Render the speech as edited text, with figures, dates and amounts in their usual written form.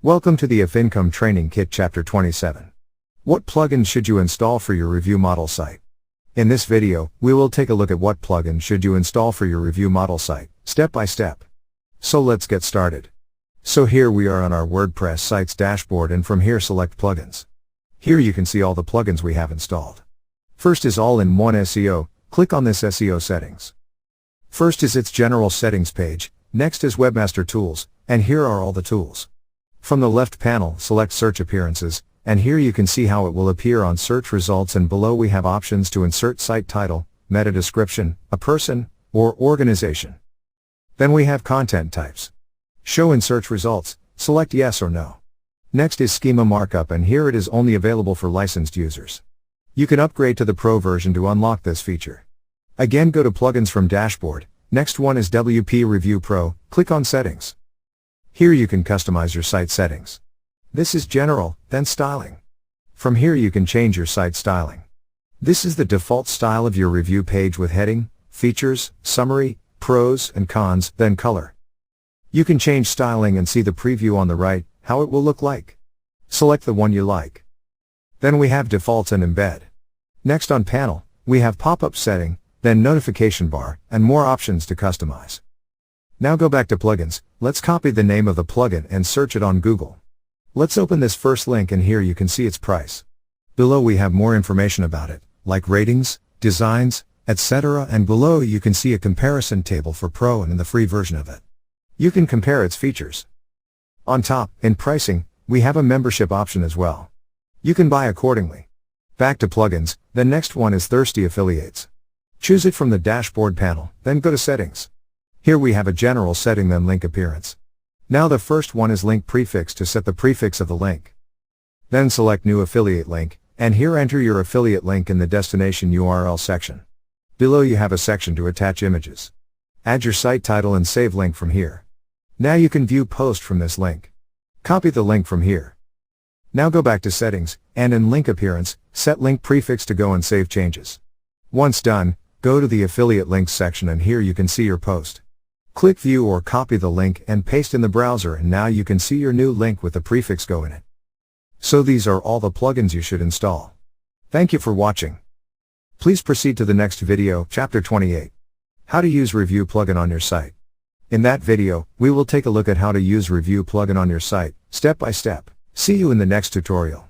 Welcome to the If Income Training Kit Chapter 27. What plugins should you install for your review model site? In this video, we will take a look at what plugins should you install for your review model site, step by step. So let's get started. So here we are on our WordPress site's dashboard, and from here select plugins. Here you can see all the plugins we have installed. First is All-in-One SEO, click on this SEO settings. First is its general settings page, next is Webmaster Tools, and here are all the tools. From the left panel, select Search Appearances, and here you can see how it will appear on search results, and below we have options to insert site title, meta description, a person, or organization. Then we have content types. Show in search results, select yes or no. Next is schema markup, and here it is only available for licensed users. You can upgrade to the Pro version to unlock this feature. Again, go to Plugins from Dashboard. Next one is WP Review Pro, click on Settings. Here you can customize your site settings. This is General, then Styling. From here you can change your site styling. This is the default style of your review page with heading, features, summary, pros and cons, then color. You can change styling and see the preview on the right, how it will look like. Select the one you like. Then we have defaults and embed. Next on panel, we have pop-up setting, then notification bar, and more options to customize. Now go back to plugins, let's copy the name of the plugin and search it on Google. Let's open this first link, and here you can see its price. Below we have more information about it, like ratings, designs, etc., and below you can see a comparison table for Pro and in the free version of it. You can compare its features. On top, in pricing, we have a membership option as well. You can buy accordingly. Back to plugins, the next one is Thirsty Affiliates. Choose it from the dashboard panel, then go to Settings. Here we have a general setting, then link appearance. Now the first one is link prefix, to set the prefix of the link. Then select New Affiliate Link, and here enter your affiliate link in the destination URL section. Below you have a section to attach images. Add your site title and save link from here. Now you can view post from this link. Copy the link from here. Now go back to Settings, and in Link Appearance, set link prefix to go and save changes. Once done, go to the Affiliate Links section, and here you can see your post. Click View or copy the link and paste in the browser, and now you can see your new link with the prefix go in it. So these are all the plugins you should install. Thank you for watching. Please proceed to the next video, Chapter 28. How to use Review plugin on your site. In that video, we will take a look at how to use Review plugin on your site, step by step. See you in the next tutorial.